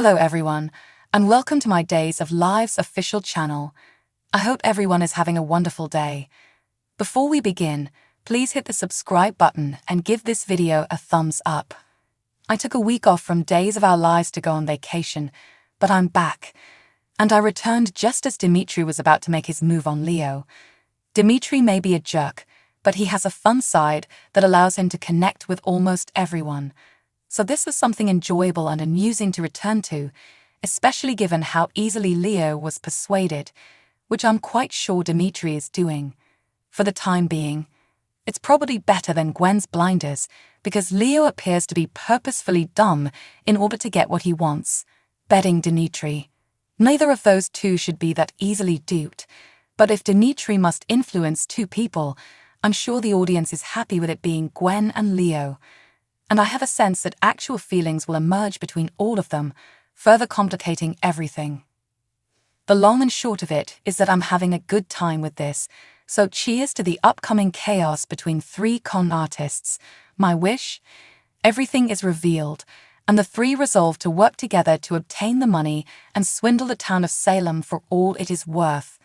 Hello everyone, and welcome to my Days of Lives official channel. I hope everyone is having a wonderful day. Before we begin, please hit the subscribe button and give this video a thumbs up. I took a week off from Days of Our Lives to go on vacation, but I'm back. And I returned just as Dimitri was about to make his move on Leo. Dimitri may be a jerk, but he has a fun side that allows him to connect with almost everyone. So this was something enjoyable and amusing to return to, especially given how easily Leo was persuaded, which I'm quite sure Dimitri is doing. For the time being, it's probably better than Gwen's blinders, because Leo appears to be purposefully dumb in order to get what he wants, betting Dimitri. Neither of those two should be that easily duped, but if Dimitri must influence two people, I'm sure the audience is happy with it being Gwen and Leo. And I have a sense that actual feelings will emerge between all of them, further complicating everything. The long and short of it is that I'm having a good time with this, so cheers to the upcoming chaos between three con artists. My wish? Everything is revealed, and the three resolve to work together to obtain the money and swindle the town of Salem for all it is worth.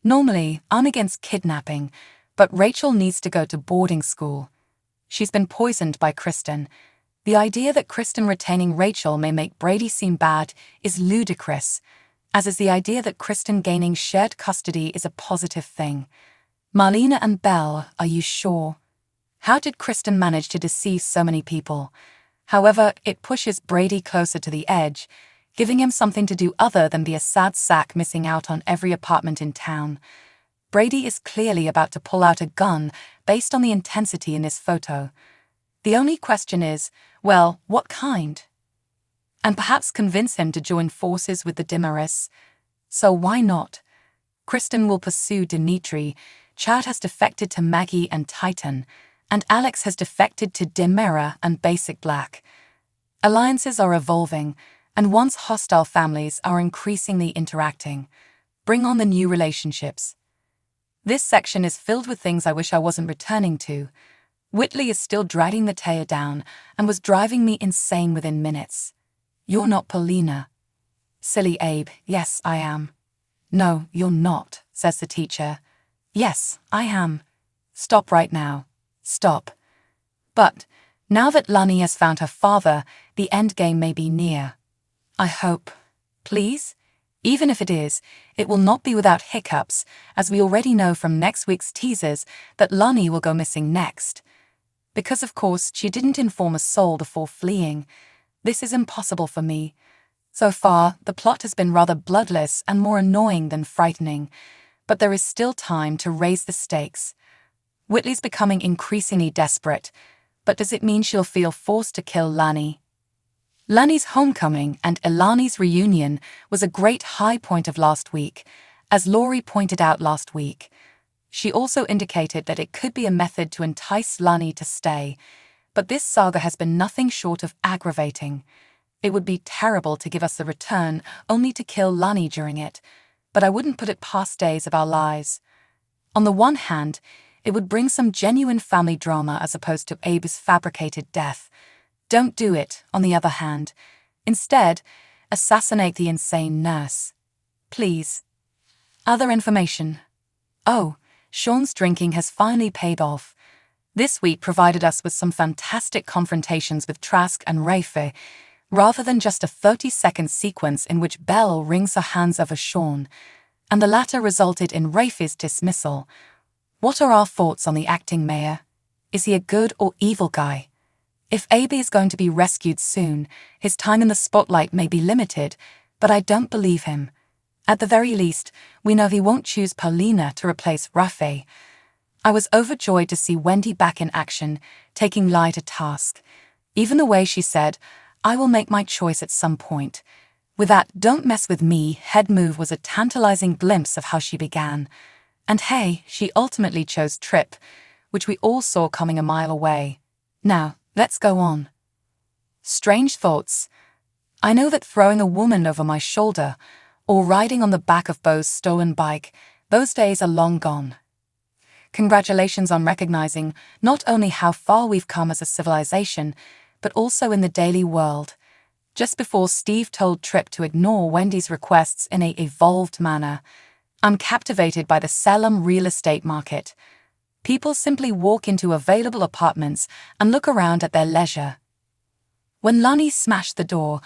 Normally, I'm against kidnapping, but Rachel needs to go to boarding school. She's been poisoned by Kristen. The idea that Kristen retaining Rachel may make Brady seem bad is ludicrous, as is the idea that Kristen gaining shared custody is a positive thing. Marlena and Belle, are you sure? How did Kristen manage to deceive so many people? However, it pushes Brady closer to the edge, giving him something to do other than be a sad sack missing out on every apartment in town. Brady is clearly about to pull out a gun based on the intensity in this photo. The only question is, well, what kind? And perhaps convince him to join forces with the Dimmerists. So why not? Kristen will pursue Dimitri, Chad has defected to Maggie and Titan, and Alex has defected to Dimera and Basic Black. Alliances are evolving, and once hostile families are increasingly interacting. Bring on the new relationships. This section is filled with things I wish I wasn't returning to. Whitley is still dragging the Taya down and was driving me insane within minutes. You're not Paulina. Silly Abe, yes, I am. No, you're not, says the teacher. Yes, I am. Stop right now. Stop. But, now that Lani has found her father, the endgame may be near. I hope. Please? Even if it is, it will not be without hiccups, as we already know from next week's teasers that Lani will go missing next. Because of course she didn't inform a soul before fleeing. This is impossible for me. So far, the plot has been rather bloodless and more annoying than frightening, but there is still time to raise the stakes. Whitley's becoming increasingly desperate, but does it mean she'll feel forced to kill Lani? Lani's homecoming and Ilani's reunion was a great high point of last week, as Laurie pointed out last week. She also indicated that it could be a method to entice Lani to stay, but this saga has been nothing short of aggravating. It would be terrible to give us the return only to kill Lani during it, but I wouldn't put it past Days of Our Lives. On the one hand, it would bring some genuine family drama as opposed to Abe's fabricated death. Don't do it, on the other hand. Instead, assassinate the insane nurse. Please. Other information. Oh, Sean's drinking has finally paid off. This week provided us with some fantastic confrontations with Trask and Rafe, rather than just a 30-second sequence in which Belle wrings her hands over Sean, and the latter resulted in Rafe's dismissal. What are our thoughts on the acting mayor? Is he a good or evil guy? If Abe is going to be rescued soon, his time in the spotlight may be limited, but I don't believe him. At the very least, we know he won't choose Paulina to replace Rafe. I was overjoyed to see Wendy back in action, taking Lai to task. Even the way she said, I will make my choice at some point. With that "don't mess with me" head move was a tantalizing glimpse of how she began. And hey, she ultimately chose Trip, which we all saw coming a mile away. Now, let's go on. Strange thoughts. I know that throwing a woman over my shoulder, or riding on the back of Beau's stolen bike, those days are long gone. Congratulations on recognizing not only how far we've come as a civilization, but also in the daily world. just before Steve told Tripp to ignore Wendy's requests in a evolved manner. I'm captivated by the Salem real estate market. People simply walk into available apartments and look around at their leisure. When Lani smashed the door,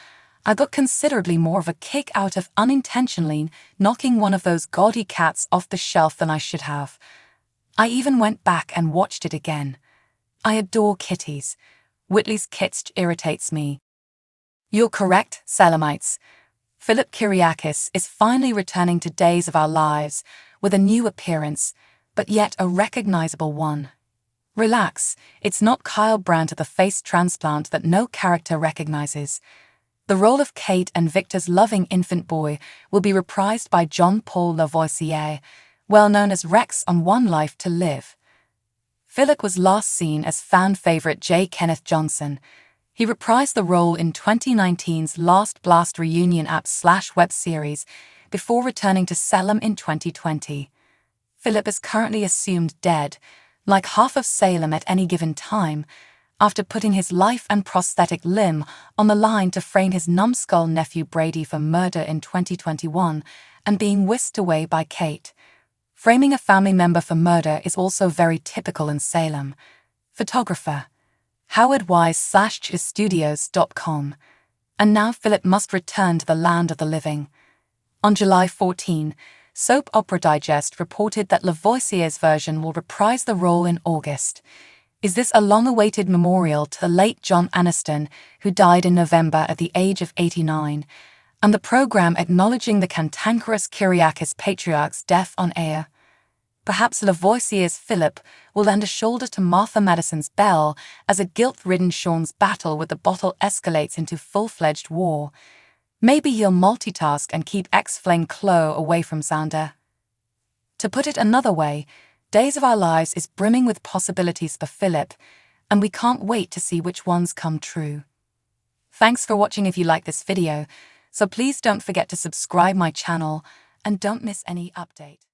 I got considerably more of a kick out of unintentionally knocking one of those gaudy cats off the shelf than I should have. I even went back and watched it again. I adore kitties. Whitley's kitsch irritates me. You're correct, Salemites. Philip Kyriakis is finally returning to Days of Our Lives with a new appearance, but yet a recognizable one. Relax, it's not Kyle Brandt at the face transplant that no character recognizes. The role of Kate and Victor's loving infant boy will be reprised by Jean-Paul Lavoisier, well known as Rex on One Life to Live. Philip was last seen as fan favorite J. Kenneth Johnson. He reprised the role in 2019's Last Blast reunion app/web series before returning to Salem in 2020. Philip is currently assumed dead, like half of Salem at any given time, after putting his life and prosthetic limb on the line to frame his numbskull nephew Brady for murder in 2021 and being whisked away by Kate. Framing a family member for murder is also very typical in Salem. Photographer Howard Wise/studios.com. And now Philip must return to the land of the living. On July 14, Soap Opera Digest reported that Lavoisier's version will reprise the role in August. Is this a long-awaited memorial to the late John Aniston, who died in November at the age of 89, and the program acknowledging the cantankerous Kyriakis patriarch's death on air? Perhaps Lavoisier's Philip will lend a shoulder to Martha Madison's Belle as a guilt-ridden Sean's battle with the bottle escalates into full-fledged war. Maybe he'll multitask and keep ex-flame Chloe away from Xander. To put it another way, Days of Our Lives is brimming with possibilities for Philip, and we can't wait to see which ones come true. Thanks for watching. If you like this video, so please don't forget to subscribe my channel and don't miss any update.